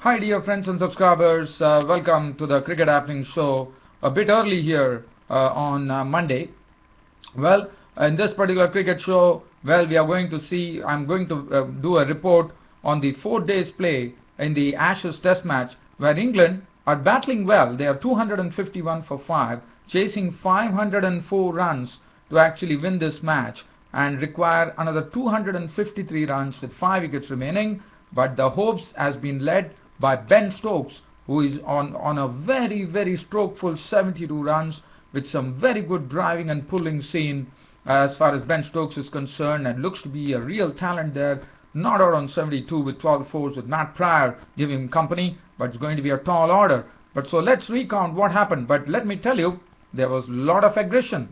Hi dear friends and subscribers, welcome to the Cricket Happening Show. A bit early here on Monday. Well, in this particular cricket show, we are going to see, I'm going to do a report on the 4 days play in the Ashes Test match where England are battling well. They are 251 for 5, chasing 504 runs to actually win this match and require another 253 runs with 5 wickets remaining. But the hopes has been led by Ben Stokes, who is on a very strokeful 72 runs with some very good driving and pulling scene as far as Ben Stokes is concerned, and looks to be a real talent there. Not out on 72 with 12 fours with Matt Pryor giving him company, but it's going to be a tall order. But so let's recount what happened. But let me tell you, there was a lot of aggression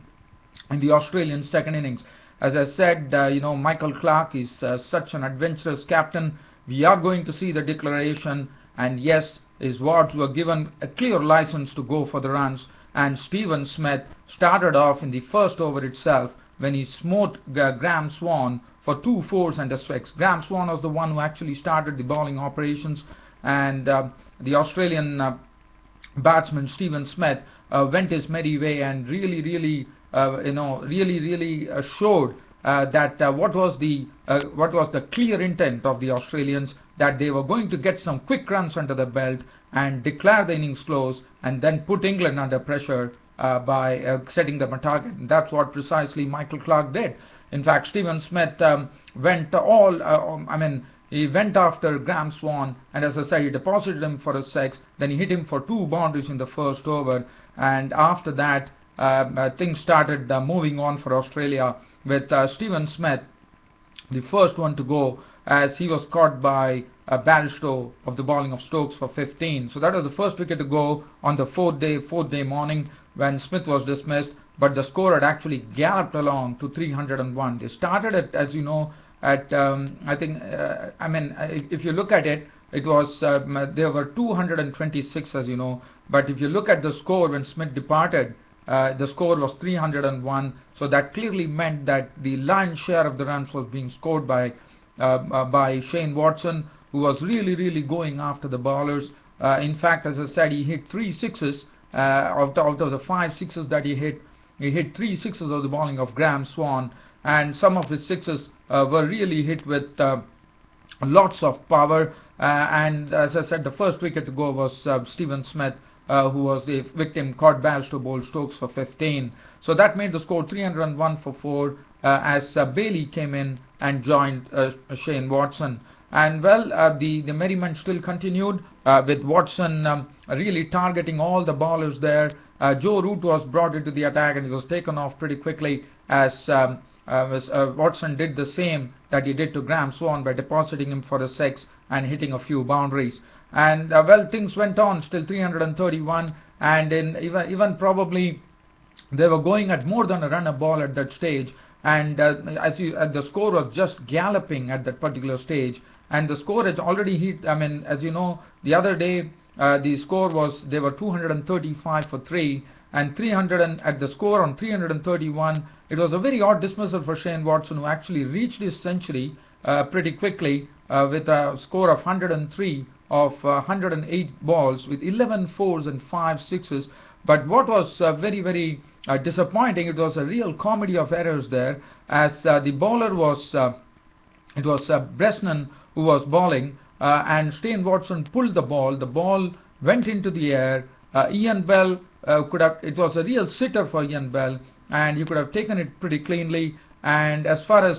in the Australian second innings. As I said, Michael Clarke is such an adventurous captain. We are going to see the declaration, and yes, his wards were given a clear license to go for the runs, and Stephen Smith started off in the first over itself when he smote Graham Swan for 2 fours and a 6. Graham Swan was the one who actually started the bowling operations, and the Australian batsman Stephen Smith went his merry way and really showed that what was the clear intent of the Australians, that they were going to get some quick runs under the belt and declare the innings close and then put England under pressure by setting them a target. And that's what precisely Michael Clarke did. In fact, Stephen Smith he went after Graham Swan, and as I said, he deposited him for a 6, then he hit him for 2 boundaries in the first over, and after that things started moving on for Australia, with Stephen Smith the first one to go, as he was caught by Barstow of the bowling of Stokes for 15. So that was the first wicket to go on the fourth day morning when Smith was dismissed, but the score had actually galloped along to 301. They started at, as you know, at if you look at it, it was there were 226, as you know, but if you look at the score when Smith departed, the score was 301. So that clearly meant that the lion's share of the runs was being scored by Shane Watson, who was really going after the bowlers. In fact, as I said, he hit 3 sixes out of the 5 sixes that he hit. He hit 3 sixes of the bowling of Graham Swan, and some of his sixes were really hit with lots of power. And as I said, the first wicket to go was Stephen Smith, who was the victim, caught Barstow bowled Stokes for 15. So that made the score 301 for 4 as Bailey came in and joined Shane Watson. And well, the merriment still continued with Watson really targeting all the bowlers there. Joe Root was brought into the attack and he was taken off pretty quickly, as Watson did the same that he did to Graham Swan by depositing him for a 6 and hitting a few boundaries. And well, things went on still 331, and even probably they were going at more than a run a ball at that stage, and the score was just galloping at that particular stage, and the score had already hit. As you know, the other day the score was, they were 235 for 3 and 300, at the score on 331. It was a very odd dismissal for Shane Watson, who actually reached his century pretty quickly with a score of 103 of 108 balls with 11 fours and 5 sixes. But what was very disappointing, it was a real comedy of errors there, as the bowler was it was Bresnan who was bowling, and Shane Watson pulled the ball went into the air. Ian Bell it was a real sitter for Ian Bell, and he could have taken it pretty cleanly. And as far as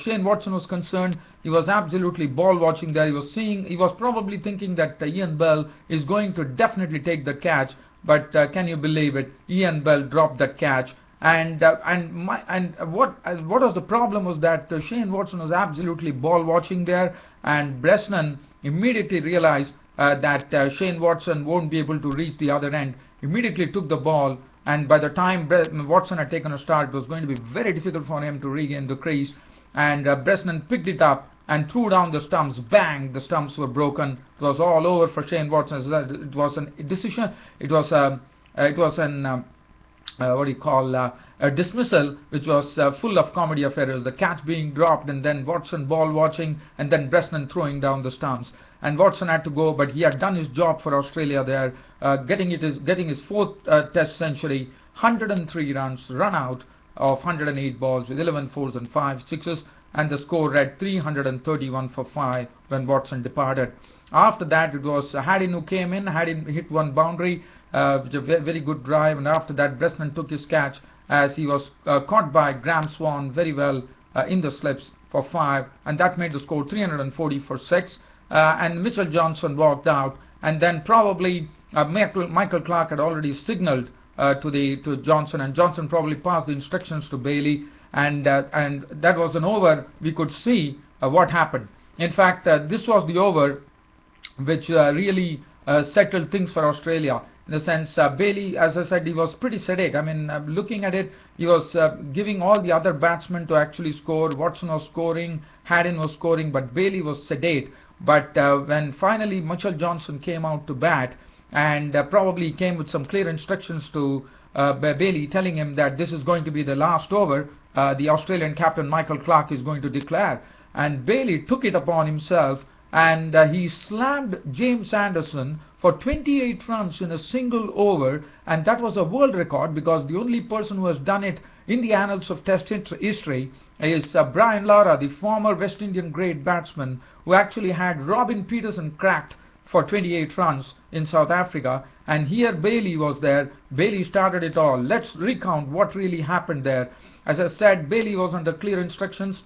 Shane Watson was concerned, he was absolutely ball watching there. He was probably thinking that Ian Bell is going to definitely take the catch, but can you believe it? Ian Bell dropped that catch. And what was the problem was that Shane Watson was absolutely ball watching there, and Bresnan immediately realized that Shane Watson won't be able to reach the other end. Immediately took the ball, and by the time Watson had taken a start, it was going to be very difficult for him to regain the crease. And Bresnan picked it up and threw down the stumps. Bang! The stumps were broken. It was all over for Shane Watson. It was an decision. It was an what do you call, a dismissal, which was full of comedy of errors. The catch being dropped, and then Watson ball watching, and then Bresnan throwing down the stumps. And Watson had to go, but he had done his job for Australia there, getting his fourth Test century, 103 runs, run out of 108 balls with 11 fours and 5 sixes, and the score read 331 for 5 when Watson departed. After that, it was Haddin who came in. Haddin hit one boundary, which a very good drive, and after that Bresnan took his catch as he was caught by Graham Swan very well in the slips for 5, and that made the score 340 for 6. And Mitchell Johnson walked out, and then probably Michael Clarke had already signalled to Johnson, and Johnson probably passed the instructions to Bailey, and that was an over. We could see what happened. In fact, this was the over which really settled things for Australia. In the sense, Bailey, as I said, he was pretty sedate. I mean, looking at it, he was giving all the other batsmen to actually score. Watson was scoring, Haddin was scoring, but Bailey was sedate. But when finally Mitchell Johnson came out to bat, and probably came with some clear instructions to Bailey, telling him that this is going to be the last over, the Australian captain Michael Clarke is going to declare. And Bailey took it upon himself, and he slammed James Anderson for 28 runs in a single over, and that was a world record, because the only person who has done it in the annals of Test history is Brian Lara, the former West Indian great batsman, who actually had Robin Peterson cracked for 28 runs in South Africa. And here Bailey was there. Bailey started it all. Let's recount what really happened there. As I said, Bailey was under clear instructions.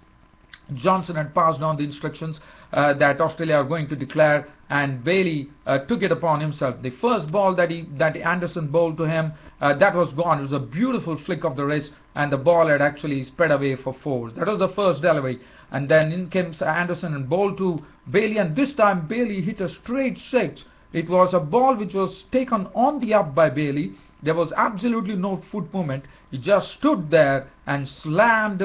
Johnson had passed on the instructions that Australia are going to declare, and Bailey took it upon himself. The first ball that Anderson bowled to him, that was gone. It was a beautiful flick of the wrist, and the ball had actually sped away for 4. That was the first delivery. And then in came Anderson and bowled to Bailey, and this time Bailey hit a straight 6. It was a ball which was taken on the up by Bailey. There was absolutely no foot movement. He just stood there and slammed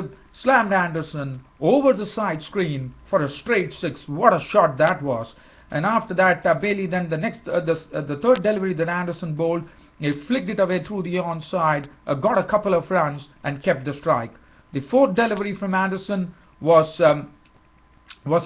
Anderson over the side screen for a straight 6. What a shot that was! And after that, Bailey then the third delivery that Anderson bowled, he flicked it away through the onside, got a couple of runs and kept the strike. The fourth delivery from Anderson was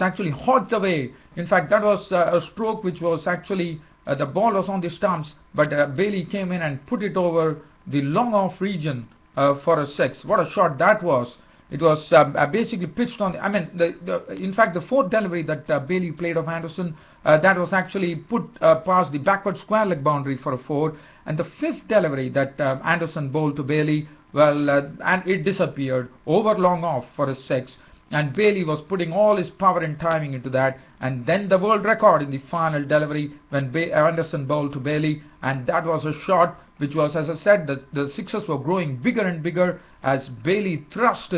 actually hogged away. In fact, that was a stroke which was actually the ball was on the stumps, but Bailey came in and put it over the long off region for a 6. What a shot that was! It was basically pitched on. In fact, the fourth delivery that Bailey played of Anderson, that was actually put past the backward square leg boundary for a 4. And the fifth delivery that Anderson bowled to Bailey, and it disappeared over long off for a 6. And Bailey was putting all his power and timing into that, and then the world record in the final delivery when Anderson bowled to Bailey, and that was a shot which was, as I said, the sixes were growing bigger and bigger as Bailey thrust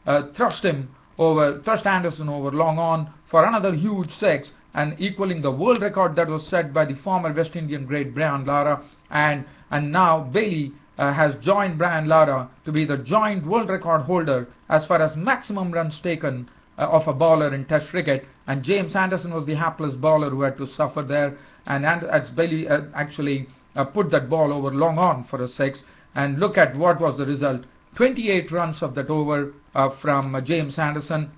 Anderson over long on for another huge 6, and equaling the world record that was set by the former West Indian great Brian Lara, and now Bailey has joined Brian Lara to be the joint world record holder as far as maximum runs taken of a bowler in Test cricket, and James Anderson was the hapless bowler who had to suffer there, and as Bailey actually put that ball over long on for a 6, and look at what was the result. 28 runs of that over from James Anderson,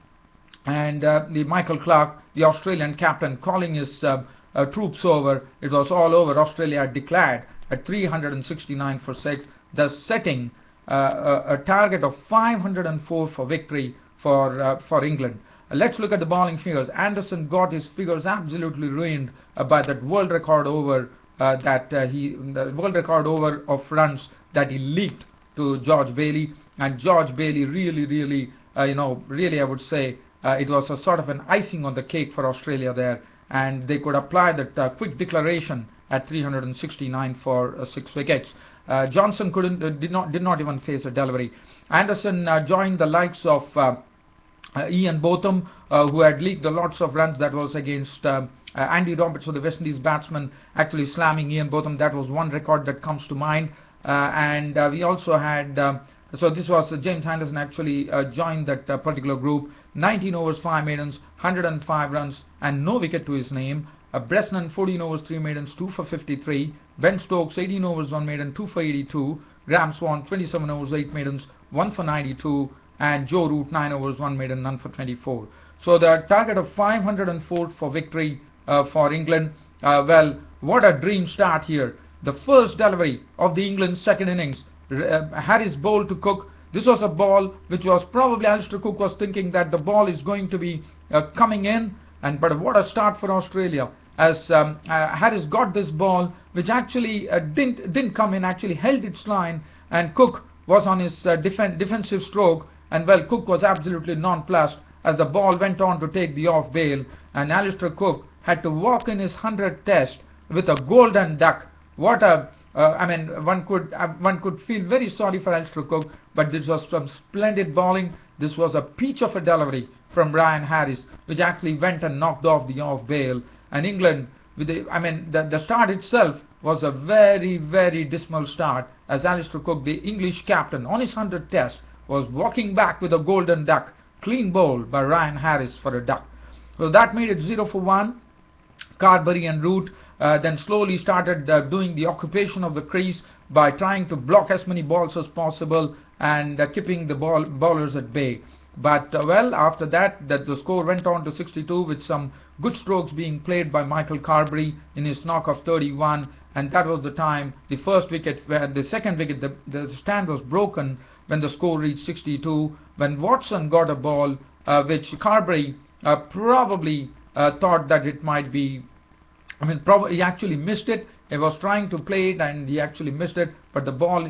and the Michael Clarke, the Australian captain, calling his troops over. It was all over. Australia had declared at 369 for 6, thus setting a target of 504 for victory for England. Let's look at the bowling figures. Anderson got his figures absolutely ruined by that world record over the world record over of runs that he leaked to George Bailey, and George Bailey really I would say it was a sort of an icing on the cake for Australia there, and they could apply that quick declaration at 369 for 6 wickets. Johnson did not even face a delivery. Anderson joined the likes of Ian Botham, who had leaked a lots of runs. That was against Andy Roberts, so the West Indies batsman, actually slamming Ian Botham. That was one record that comes to mind. And we also had so this was James Anderson actually joined that particular group. 19 overs, 5 maidens, 105 runs, and no wicket to his name. Bresnan 14 overs, 3 maidens, 2 for 53. Ben Stokes 18 overs, 1 maiden, 2 for 82. Graham Swan 27 overs, 8 maidens, 1 for 92, and Joe Root 9 overs, 1 maiden, none for 24. So the target of 504 for victory for England. Well, what a dream start here. The first delivery of the England's second innings. Harris bowled to Cook. This was a ball which was probably Alistair Cook was thinking that the ball is going to be coming in, but what a start for Australia as Harris got this ball which actually didn't come in, actually held its line, and Cook was on his defensive stroke, and well, Cook was absolutely nonplussed as the ball went on to take the off bail, and Alistair Cook had to walk in his 100th test with a golden duck. What a I mean, one could feel very sorry for Alistair Cook, but this was some splendid bowling. This was a peach of a delivery from Brian Harris, which actually went and knocked off the off bail. And England, with the start itself was a very, very dismal start, as Alistair Cook, the English captain, on his 100th test, was walking back with a golden duck, clean bowled by Ryan Harris for a duck. So that made it 0 for 1. Carberry and Root then slowly started doing the occupation of the crease by trying to block as many balls as possible and keeping the bowlers at bay. But well, after that, the score went on to 62 with some good strokes being played by Michael Carberry in his knock of 31, and that was the time the first wicket, the second wicket, the stand was broken when the score reached 62, when Watson got a ball which Carberry probably thought that it might be, probably he actually missed it. He was trying to play it and he actually missed it, but the ball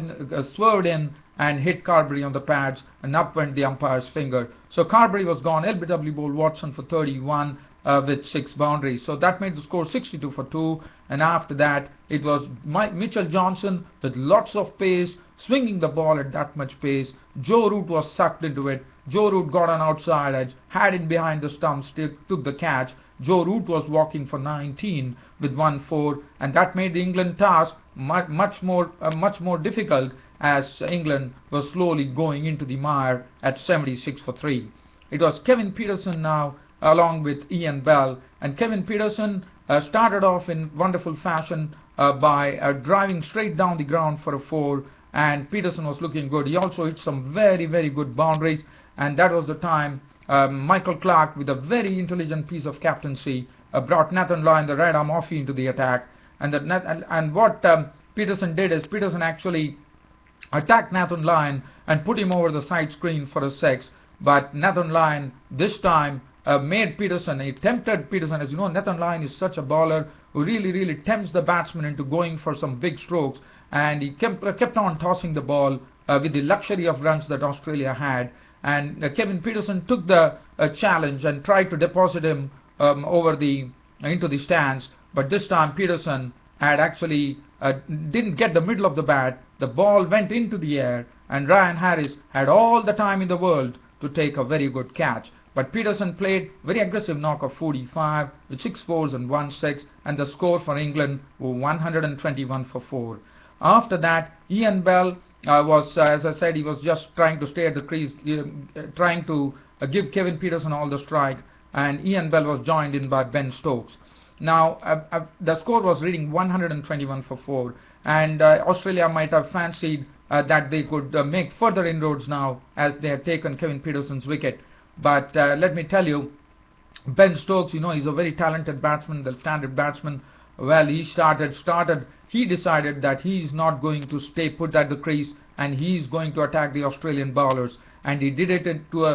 swerved in and hit Carberry on the pads, and up went the umpire's finger. So Carberry was gone. LBW bowled Watson for 31 with 6 boundaries. So that made the score 62 for 2, and after that it was Mitchell Johnson with lots of pace, swinging the ball at that much pace. Joe Root was sucked into it. Joe Root got on outside edge, had it behind the stumps, took the catch. Joe Root was walking for 19 with 1-4, and that made the England task much more difficult, as England was slowly going into the mire at 76 for 3. It was Kevin Pietersen now along with Ian Bell, and Kevin Pietersen started off in wonderful fashion by driving straight down the ground for a 4, and Pietersen was looking good. He also hit some very, very good boundaries, and that was the time Michael Clarke, with a very intelligent piece of captaincy, brought Nathan Lyon, the right arm offie, into the attack. And what Pietersen did is Pietersen actually attacked Nathan Lyon and put him over the side screen for a 6. But Nathan Lyon this time made Pietersen, he tempted Pietersen. As you know, Nathan Lyon is such a bowler who really tempts the batsman into going for some big strokes, and he kept on tossing the ball with the luxury of runs that Australia had. And Kevin Pietersen took the challenge and tried to deposit him into the stands, but this time Pietersen had actually didn't get the middle of the bat. The ball went into the air, and Ryan Harris had all the time in the world to take a very good catch. But Pietersen played very aggressive knock of 45 with 6 4s and 1 6, and the score for England was 121 for 4. After that, Ian Bell was, as I said, he was just trying to stay at the crease, trying to give Kevin Pietersen all the strike, and Ian Bell was joined in by Ben Stokes. Now, the score was reading 121 for 4, and Australia might have fancied that they could make further inroads now, as they had taken Kevin Pietersen's wicket. But let me tell you, Ben Stokes, you know, he's a very talented batsman, the standard batsman. Well, he he decided that he's not going to stay put at the crease, and he's going to attack the Australian bowlers, and he did it to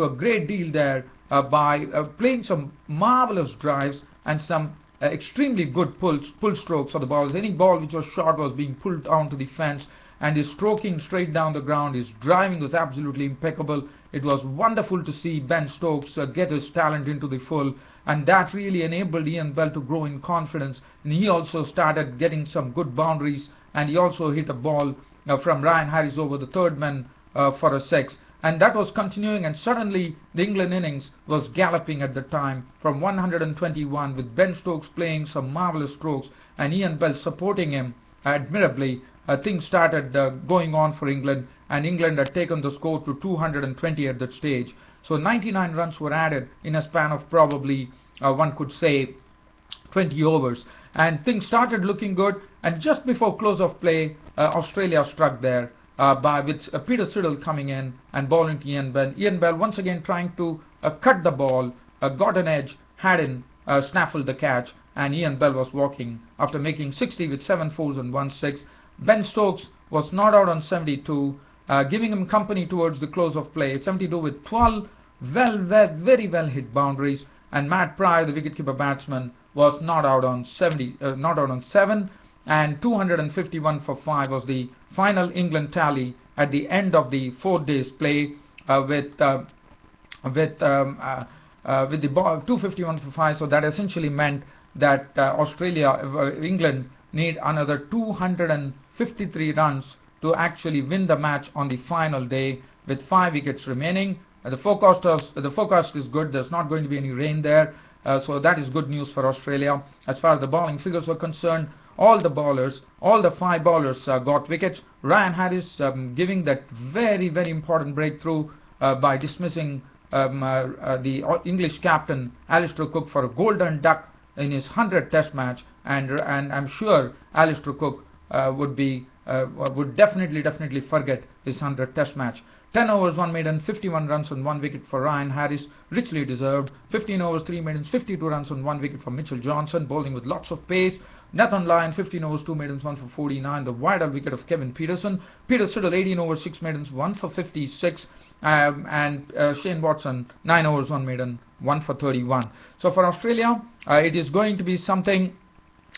a great deal there by playing some marvelous drives and some extremely good pull strokes for the bowlers. Any ball which was short was being pulled onto the fence, and his stroking straight down the ground, his driving was absolutely impeccable. It was wonderful to see Ben Stokes get his talent into the full, and that really enabled Ian Bell to grow in confidence, and he also started getting some good boundaries, and he also hit a ball from Ryan Harris over the third man for a 6, and that was continuing, and suddenly the England innings was galloping at the time from 121, with Ben Stokes playing some marvelous strokes and Ian Bell supporting him admirably. Things started going on for England, and England had taken the score to 220 at that stage. So 99 runs were added in a span of probably, one could say, 20 overs. And things started looking good, and just before close of play, Australia struck there with Peter Siddle coming in and bowling to Ian Bell. Ian Bell once again trying to cut the ball, got an edge, Haddon snaffled the catch, and Ian Bell was walking after making 60 with 7 fours and 1 6. Ben Stokes was not out on 72, giving him company towards the close of play. 72 with 12 very well hit boundaries, and Matt Pryor, the wicketkeeper batsman, was not out on 7, and 251 for 5 was the final England tally at the end of the 4 days play, with the ball 251 for 5. So that essentially meant that England need another 253 runs to actually win the match on the final day, with 5 wickets remaining. The forecast is good. There's not going to be any rain there, so that is good news for Australia. As far as the bowling figures were concerned, all the 5 bowlers got wickets. Ryan Harris giving that very important breakthrough by dismissing the English captain Alistair Cook for a golden duck in his 100th Test match, and I'm sure Alistair Cook would definitely forget his 100th Test match. 10 overs, 1 maiden, 51 runs on 1 wicket for Ryan Harris, richly deserved. 15 overs, 3 maidens, 52 runs on 1 wicket for Mitchell Johnson, bowling with lots of pace. Nathan Lyon, 15 overs, 2 maidens, 1 for 49, the wider wicket of Kevin Peterson. Peter Siddle, 18 overs, 6 maidens, 1 for 56, and Shane Watson, 9 overs, 1 maiden, 1 for 31. So for Australia, it is going to be something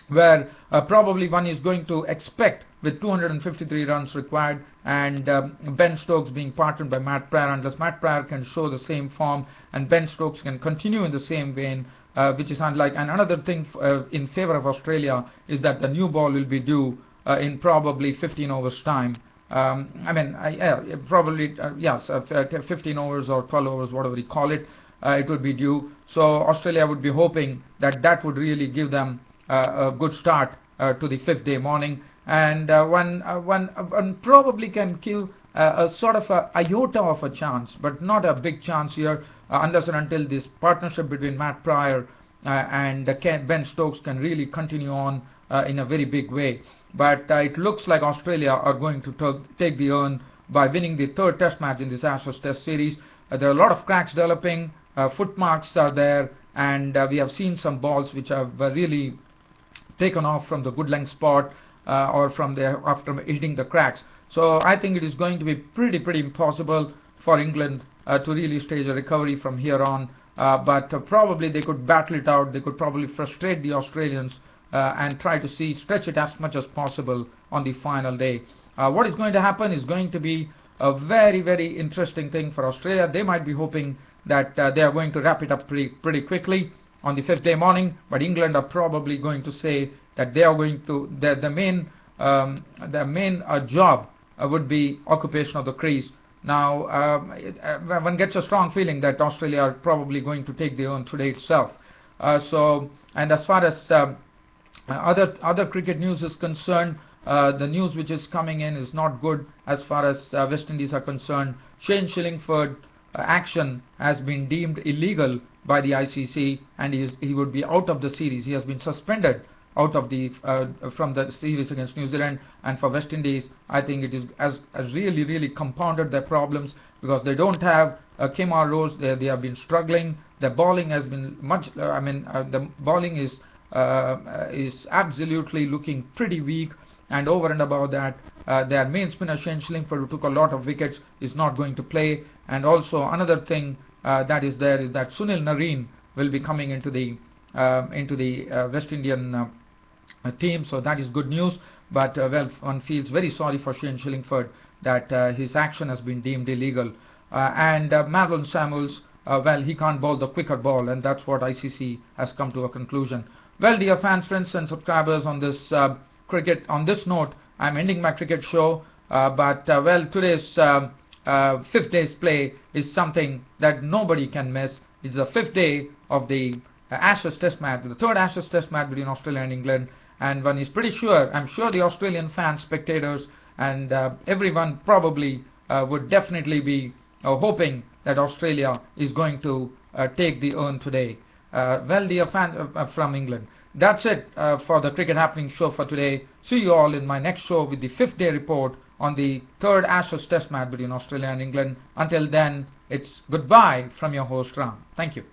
where probably one is going to expect, with 253 runs required, and Ben Stokes being partnered by Matt Pryor, unless Matt Pryor can show the same form and Ben Stokes can continue in the same vein, which is unlike. And another thing in favor of Australia is that the new ball will be due in probably 15 overs time. 15 overs or 12 overs, whatever you call it, it would be due. So Australia would be hoping that would really give them a good start to the 5th day morning, and one probably can kill a sort of a iota of a chance, but not a big chance here, unless and until this partnership between Matt Pryor and Ben Stokes can really continue on in a very big way. But it looks like Australia are going to take the earn by winning the 3rd Test match in this Ashes Test series. There are a lot of cracks developing, footmarks are there, and we have seen some balls which have really taken off from the good length spot or from after hitting the cracks. So I think it is going to be pretty impossible for England to really stage a recovery from here on, but probably they could battle it out. They could probably frustrate the Australians and try to stretch it as much as possible on the final day. What is going to happen is going to be a very interesting thing for Australia. They might be hoping that they are going to wrap it up pretty quickly on the 5th day morning, but England are probably going to say that they are going to the main job would be occupation of the crease. Now one gets a strong feeling that Australia are probably going to take the earn today itself. And as far as other cricket news is concerned, the news which is coming in is not good as far as West Indies are concerned. Shane Shillingford action has been deemed illegal by the ICC, and he would be out of the series. He has been suspended out of from the series against New Zealand. And for West Indies, I think it has really compounded their problems, because they don't have Kemar Rose. They have been struggling. Their bowling has been the bowling is absolutely looking pretty weak, and over and above that, their main spinner Shane Shillingford, who took a lot of wickets, is not going to play. And also another thing that is there is that Sunil Narine will be coming into the West Indian team, so that is good news. But one feels very sorry for Shane Shillingford that his action has been deemed illegal. And Marlon Samuels, he can't bowl the quicker ball, and that's what ICC has come to a conclusion. Well, dear fans, friends and subscribers, on this on this note, I'm ending my cricket show. But today's 5th day's play is something that nobody can miss. It's the 5th day of the Ashes Test match, the 3rd Ashes Test match between Australia and England, and one is pretty sure, I'm sure the Australian fans, spectators, and everyone probably would definitely be hoping that Australia is going to take the earn today. Dear fans from England, That's it for the Cricket Happening show for today. See you all in my next show with the 5th day report on the 3rd Ashes Test match between Australia and England. Until then, it's goodbye from your host Ram. Thank you.